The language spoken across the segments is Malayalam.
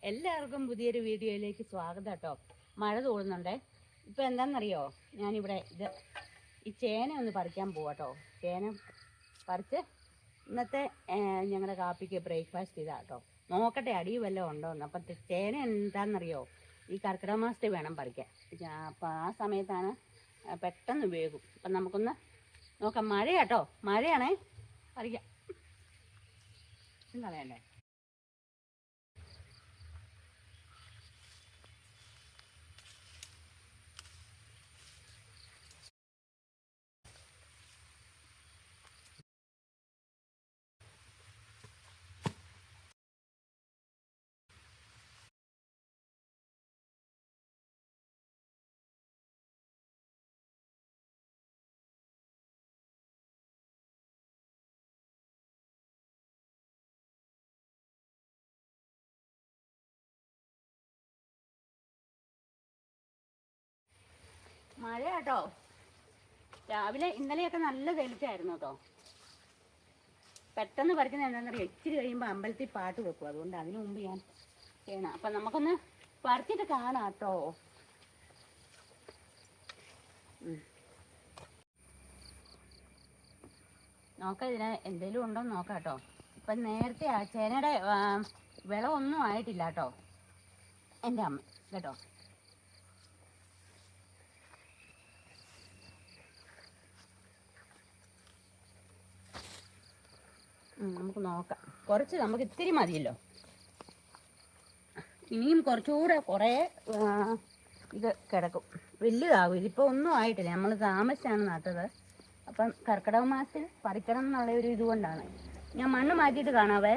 എല്ലാവർക്കും പുതിയൊരു വീഡിയോയിലേക്ക് സ്വാഗതം കേട്ടോ. മഴ തോന്നുന്നുണ്ടേ. ഇപ്പം എന്താണെന്നറിയോ, ഞാനിവിടെ ഈ ചേന ഒന്ന് പറിക്കാൻ പോവാട്ടോ. ചേന പറിച്ച് ഇന്നത്തെ ഞങ്ങളുടെ കാപ്പിക്ക് ബ്രേക്ക്ഫാസ്റ്റ് ഇതാ കേട്ടോ. നോക്കട്ടെ അടി വല്ലതും ഉണ്ടോയെന്ന്. അപ്പം ചേന എന്താണെന്നറിയോ, ഈ കർക്കിടക മാസത്തിൽ വേണം പറിക്കാൻ. അപ്പം ആ സമയത്താണ് പെട്ടെന്ന് വേകും. അപ്പം നമുക്കൊന്ന് നോക്കാം. മഴ കേട്ടോ, മഴയാണേ. പറിക്കാം. എന്താ വേണ്ടേ? മഴ കേട്ടോ. രാവിലെ ഇന്നലെയൊക്കെ നല്ല തെളിച്ചായിരുന്നു കേട്ടോ. പെട്ടെന്ന് പറിക്കുന്നത് എന്താണെന്നറിയോ, ഇച്ചിരി കഴിയുമ്പോൾ അമ്പലത്തിൽ പാട്ട് വെക്കും. അതുകൊണ്ട് അതിനു മുമ്പ് ഞാൻ ചെയ്യണം. അപ്പം നമുക്കൊന്ന് പറിച്ചിട്ട് കാണാം കേട്ടോ. നോക്കാം ഇതിന് എന്തെങ്കിലും ഉണ്ടോ എന്ന് നോക്കാം കേട്ടോ. ഇപ്പം നേരത്തെ ചേനയുടെ വിളവൊന്നും ആയിട്ടില്ല കേട്ടോ എൻ്റെ അമ്മ കേട്ടോ. നമുക്ക് നോക്കാം. കുറച്ച് നമുക്ക് ഇത്തിരി മതിയല്ലോ. ഇനിയും കുറച്ചുകൂടെ കുറേ ഇത് കിടക്കും, വലുതാകും. ഇതിപ്പോൾ ഒന്നും ആയിട്ടില്ല, നമ്മൾ താമസിച്ചാണ് നട്ടത്. അപ്പം കർക്കിടക മാസത്തിൽ പറിക്കണം എന്നുള്ള ഒരു ഇതുകൊണ്ടാണ്. ഞാൻ മണ്ണ് മാറ്റിയിട്ട് കാണാവേ.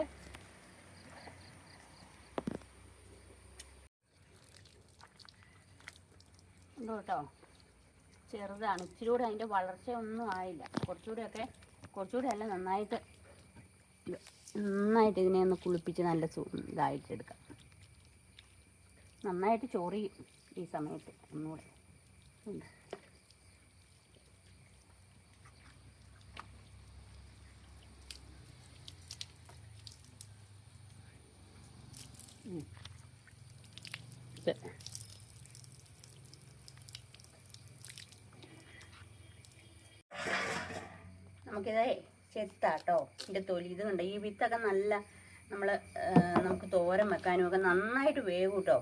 ഉണ്ടോ കേട്ടോ, ചെറുതാണ്. ഇച്ചിരി കൂടെ അതിൻ്റെ വളർച്ച ഒന്നും ആയില്ല. കുറച്ചുകൂടെ അല്ല, നന്നായിട്ട് ഇതിനെ ഒന്ന് കുളിപ്പിച്ച് നല്ല ഇതായിട്ട് എടുക്കാം. നന്നായിട്ട് ചൊറിയും ഈ സമയത്ത് ഒന്നുകൂടെ. നമുക്കിതേ ചെത്താട്ടോ. ഇതിൻ്റെ തൊലി ഇത് കണ്ടോ. ഈ വിത്തൊക്കെ നല്ല നമുക്ക് തോരൻ വെക്കാനും ഒക്കെ നന്നായിട്ട് വേവും കേട്ടോ.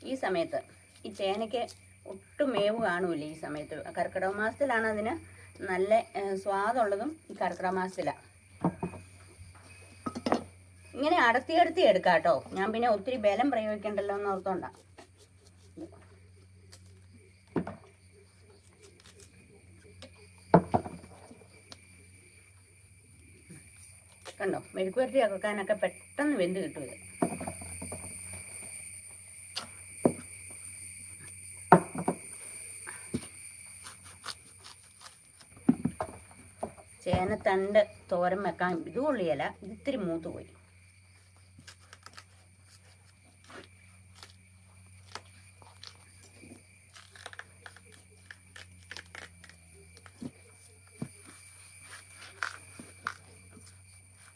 ഈ സമയത്ത് ഈ ചേനയ്ക്ക് ഒട്ടും വേവ് കാണൂല. ഈ സമയത്ത് കർക്കിടക മാസത്തിലാണ് അതിന് നല്ല സ്വാദുള്ളതും. ഈ കർക്കിടക മാസത്തിലാണ്. ഇങ്ങനെ അടത്തി എടുക്കാം കേട്ടോ. ഞാൻ പിന്നെ ഒത്തിരി ബലം പ്രയോഗിക്കണ്ടല്ലോ എന്ന് ഓർത്തോണ്ടാ. കണ്ടോ, മെഴുക്കുവരട്ടി വെക്കാനൊക്കെ പെട്ടെന്ന് വെന്ത് കിട്ടും ഇത്. ചേനത്തണ്ട് തോരൻ വെക്കാൻ ഇത് കൊള്ളിയല്ല, ഇതിത്തിരി മൂത്ത് പോയി.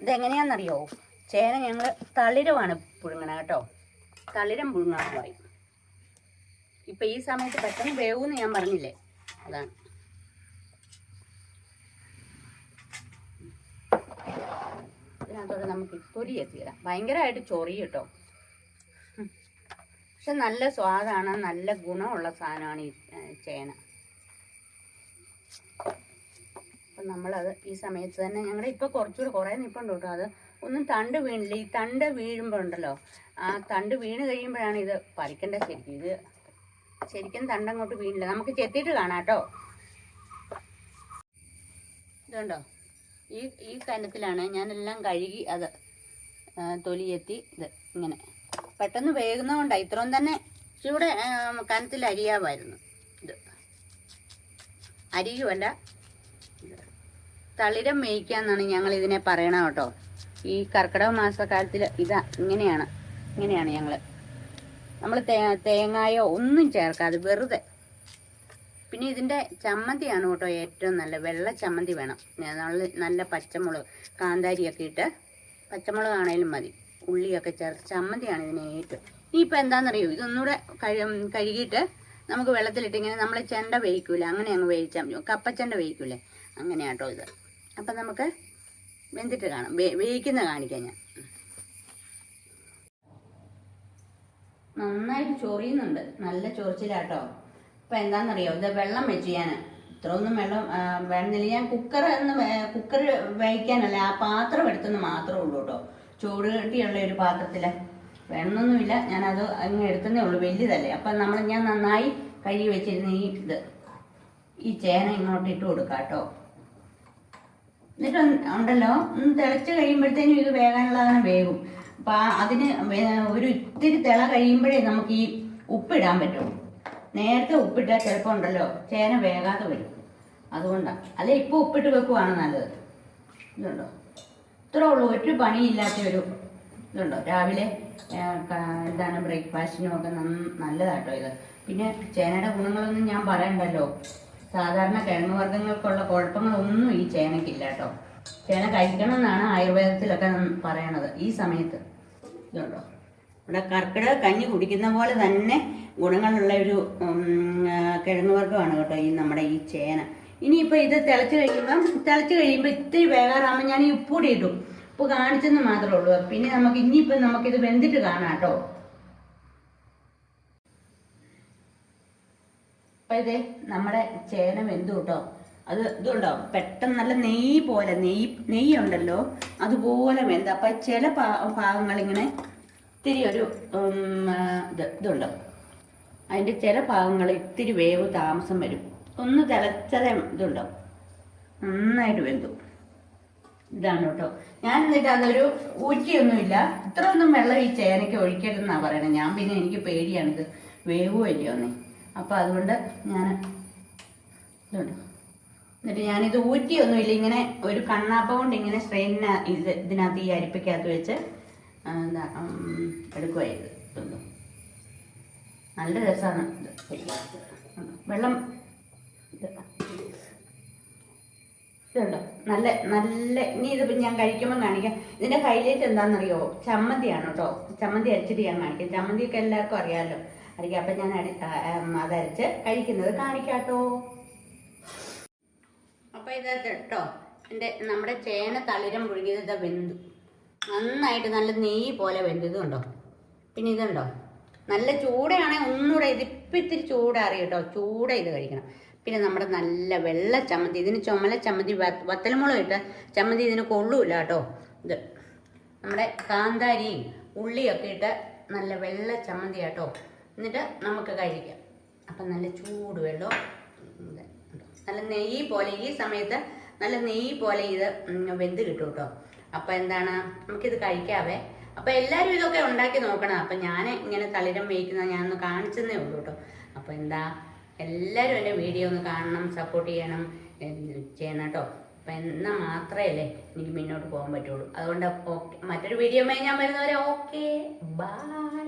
ഇതെങ്ങനെയാണെന്നറിയോ, ചേന ഞങ്ങൾ തളിരമാണ് പുഴുങ്ങണ കേട്ടോ. തളിരം പുഴുങ്ങാൻ പറയും. ഇപ്പം ഈ സമയത്ത് പെട്ടെന്ന് വേവൂന്ന് ഞാൻ പറഞ്ഞില്ലേ, അതാണ്. ഇതിനകത്തോടെ നമുക്ക് തൊലി എത്തിയിടാം. ഭയങ്കരമായിട്ട് ചൊറിയും കേട്ടോ. പക്ഷെ നല്ല സ്വാദാണ്, നല്ല ഗുണമുള്ള സാധനമാണ് ഈ ചേന. അപ്പം നമ്മളത് ഈ സമയത്ത് തന്നെ ഞങ്ങളുടെ ഇപ്പോൾ കുറച്ചുകൂടെ കുറേ നിൽപ്പുണ്ട് കേട്ടോ. അത് ഒന്നും തണ്ട് വീണില്ല. ഈ തണ്ട് വീഴുമ്പോൾ ഉണ്ടല്ലോ, ആ തണ്ട് വീണ് കഴിയുമ്പോഴാണ് ഇത് പറിക്കേണ്ടത് ശരിക്കും. ഇത് ശരിക്കും തണ്ടങ്ങോട്ട് വീണില്ല. നമുക്ക് ചെത്തിയിട്ട് കാണാം കേട്ടോ. ഇതുണ്ടോ, ഈ കനത്തിലാണ് ഞാനെല്ലാം കഴുകി അത് തൊലി എത്തി. ഇത് ഇങ്ങനെ പെട്ടെന്ന് വേകുന്നതുകൊണ്ടാണ്. ഇത്രയും തന്നെ ഇച്ചിരി കനത്തിൽ അരിയാമായിരുന്നു. ഇത് അരിയുമല്ല, തളിരം മേയ്ക്കാന്നാണ് ഞങ്ങൾ ഇതിനെ പറയണം കേട്ടോ. ഈ കർക്കിടക മാസക്കാലത്തിൽ ഇങ്ങനെയാണ് നമ്മൾ തേങ്ങായോ ഒന്നും ചേർക്കാതെ വെറുതെ. പിന്നെ ഇതിൻ്റെ ചമ്മന്തിയാണ് കേട്ടോ ഏറ്റവും നല്ല. വെള്ള ചമ്മന്തി വേണം. നല്ല പച്ചമുളക് കാന്താരിയൊക്കെ ഇട്ട്, പച്ചമുളക് ആണേലും മതി, ഉള്ളിയൊക്കെ ചേർത്ത് ചമ്മന്തിയാണ് ഇതിന് ഏറ്റവും. ഇനിയിപ്പോൾ എന്താണെന്നറിയോ, ഇതൊന്നുകൂടെ കഴുകിയിട്ട് നമുക്ക് വെള്ളത്തിലിട്ട് ഇങ്ങനെ നമ്മൾ ചെണ്ട വേവിക്കൂല, അങ്ങനെ അങ്ങ് വേവിച്ചാൽ മതി. കപ്പച്ചെണ്ട വേവിക്കൂലേ, അങ്ങനെയാട്ടോ ഇത്. അപ്പം നമുക്ക് വെന്തിട്ട് കാണാം, വേവിക്കുന്ന കാണിക്കാം ഞാൻ. നന്നായിട്ട് ചൊറിയുന്നുണ്ട്, നല്ല ചൊറിച്ചിലാട്ടോ. അപ്പം എന്താണെന്നറിയോ, ഇത് വെള്ളം വെച്ച് ഞാൻ ഇത്രയൊന്നും വെള്ളം വേണമെന്നില്ല. ഞാൻ കുക്കർ വേവിക്കാനല്ല, ആ പാത്രം എടുത്തെന്ന് മാത്രമേ ഉള്ളൂ കേട്ടോ. ചൂട് കെട്ടിയുള്ള ഒരു പാത്രത്തിൽ വേണമെന്നൊന്നുമില്ല, ഞാനത് അങ്ങ് എടുത്തതേ ഉള്ളൂ, വലിയതല്ലേ. അപ്പം ഞാൻ നന്നായി കഴുകി വെച്ചിരുന്ന ഈ ചേന ഇങ്ങോട്ട് ഇട്ട് കൊടുക്കാം കേട്ടോ. എന്നിട്ട് ഉണ്ടല്ലോ, തിളച്ച് കഴിയുമ്പോഴത്തേനും ഇത് വേകാനുള്ളതാണ്, വേകും. അപ്പം അതിന് ഒരു ഇത്തിരി തിള കഴിയുമ്പോഴേ നമുക്ക് ഈ ഉപ്പിടാൻ പറ്റും. നേരത്തെ ഉപ്പിട്ടാൽ ചിലപ്പോൾ ഉണ്ടല്ലോ ചേന വേകാതെ വരും, അതുകൊണ്ടാണ്. അല്ലെ ഇപ്പോൾ ഉപ്പിട്ട് വെക്കുവാണ് നല്ലത്. ഇതുണ്ടോ, ഇത്രേ ഉള്ളൂ, ഒരു പണിയില്ലാത്ത ഒരു ഇതുണ്ടോ. രാവിലെ എന്താണ് ബ്രേക്ക്ഫാസ്റ്റിനും ഒക്കെ നല്ലതാട്ടോ ഇത്. പിന്നെ ചേനയുടെ ഗുണങ്ങളൊന്നും ഞാൻ പറയണ്ടല്ലോ. സാധാരണ കിഴങ്ങ് വർഗ്ഗങ്ങൾക്കുള്ള കുഴപ്പങ്ങളൊന്നും ഈ ചേനയ്ക്കില്ല കേട്ടോ. ചേന കഴിക്കണം എന്നാണ് ആയുർവേദത്തിലൊക്കെ പറയണത് ഈ സമയത്ത്. ഇതുണ്ടോ, ഇവിടെ കർക്കിടക കഞ്ഞി കുടിക്കുന്ന പോലെ തന്നെ ഗുണങ്ങളുള്ള ഒരു കിഴങ്ങ് വർഗ്ഗമാണ് കേട്ടോ നമ്മുടെ ഈ ചേന. ഇനിയിപ്പോൾ ഇത് തിളച്ച് കഴിയുമ്പോൾ ഇത്തിരി വേകാറാകുമ്പോൾ ഞാൻ ഈ ഉപ്പൂടി ഇടും. ഉപ്പ് കാണിച്ചെന്ന് മാത്രമേ ഉള്ളൂ. പിന്നെ ഇനിയിപ്പോൾ നമുക്കിത് വെന്തിട്ട് കാണാം കേട്ടോ. അപ്പം ഇതേ നമ്മുടെ ചേന വെന്തു കേട്ടോ. ഇതുണ്ടോ, പെട്ടെന്ന് നല്ല നെയ്യ് ഉണ്ടല്ലോ അതുപോലെ വെന്ത്. അപ്പം ചില ഭാഗങ്ങളിങ്ങനെ ഇത്തിരി ഒരു ഇതുണ്ടോ, അതിൻ്റെ ചില ഭാഗങ്ങൾ ഇത്തിരി വേവ് താമസം വരും. ഒന്ന് തിളച്ചതേ ഇതുണ്ടോ, നന്നായിട്ട് വെന്തു. ഇതാണ് കേട്ടോ. ഞാൻ എന്നിട്ട് അതൊരു ഊറ്റിയൊന്നുമില്ല. ഇത്രയൊന്നും വെള്ളം ഈ ചേനയ്ക്ക് ഒഴിക്കരുതെന്നാണ് പറയണത്. ഞാൻ പിന്നെ എനിക്ക് പേടിയാണിത് വേവുമല്ലോ എന്നേ. അപ്പം അതുകൊണ്ട് ഞാൻ ഇതുണ്ട്. എന്നിട്ട് ഞാനിത് ഊറ്റിയൊന്നുമില്ല, ഇങ്ങനെ ഒരു കണ്ണാപ്പ കൊണ്ട് ഇങ്ങനെ ഇതിനകത്ത് ഈ അരിപ്പയ്ക്കകത്ത് വെച്ച് എടുക്കുമായിരുന്നു. ഇതുണ്ടോ, നല്ല രസമാണ് ഇത്. വെള്ളം ഇതുണ്ടോ, നല്ല ഇനി ഇത് ഞാൻ കഴിക്കുമ്പോൾ കാണിക്കാം. ഇതിൻ്റെ ഹൈലൈറ്റ് എന്താണെന്നറിയോ, ചമ്മന്തിയാണ് കേട്ടോ. ചമ്മന്തി അരച്ചിട്ട് ഞാൻ കാണിക്കാം. ചമ്മന്തിയൊക്കെ എല്ലാവർക്കും അറിയാമല്ലോ, അറിയാം. അപ്പം ഞാൻ അതരച്ച് കഴിക്കുന്നത് കാണിക്കാട്ടോ. അപ്പം ഇത് കേട്ടോ, നമ്മുടെ ചേന തളിരം പുഴുകിയത് വെന്തു നന്നായിട്ട്, നല്ല നെയ്യ് പോലെ വെന്തതുണ്ടോ. പിന്നെ ഇതുണ്ടോ, നല്ല ചൂടയാണെങ്കിൽ ഒന്നുകൂടെ ഇതിപ്പോൾ ഇത്തിരി ചൂടാറി കേട്ടോ, ചൂട ഇത് കഴിക്കണം. പിന്നെ നമ്മുടെ നല്ല വെള്ള ചമ്മന്തി, ഇതിന് ചുമല ചമ്മന്തി, വത്തലമുളക് ഇട്ട ചമ്മന്തി ഇതിന് കൊള്ളൂല കേട്ടോ. ഇത് നമ്മുടെ കാന്താരിയും ഉള്ളിയൊക്കെ ഇട്ട് നല്ല വെള്ള ചമ്മന്തി കേട്ടോ. എന്നിട്ട് നമുക്ക് കഴിക്കാം. അപ്പം നല്ല ചൂട് വെള്ളം, നല്ല നെയ്യ് പോലെ ഈ സമയത്ത് നല്ല നെയ്യ് പോലെ ഇത് വെന്ത് കിട്ടും കേട്ടോ. അപ്പം എന്താണ്, നമുക്കിത് കഴിക്കാവേ. അപ്പം എല്ലാവരും ഇതൊക്കെ ഉണ്ടാക്കി നോക്കണം. അപ്പം ഞാൻ ഇങ്ങനെ തളിരം വേവിക്കുന്നത് ഞാനൊന്ന് കാണിച്ചെന്നേ ഉള്ളൂ കേട്ടോ. അപ്പോൾ എല്ലാവരും എൻ്റെ വീഡിയോ ഒന്ന് കാണണം, സപ്പോർട്ട് ചെയ്യണം കേട്ടോ. അപ്പം എന്നാൽ മാത്രമല്ലേ എനിക്ക് മുന്നോട്ട് പോകാൻ പറ്റുള്ളൂ. അതുകൊണ്ട് ഓക്കെ, മറ്റൊരു വീഡിയോ ഞാൻ വരുന്നവരെ ഓക്കെ, ബൈ.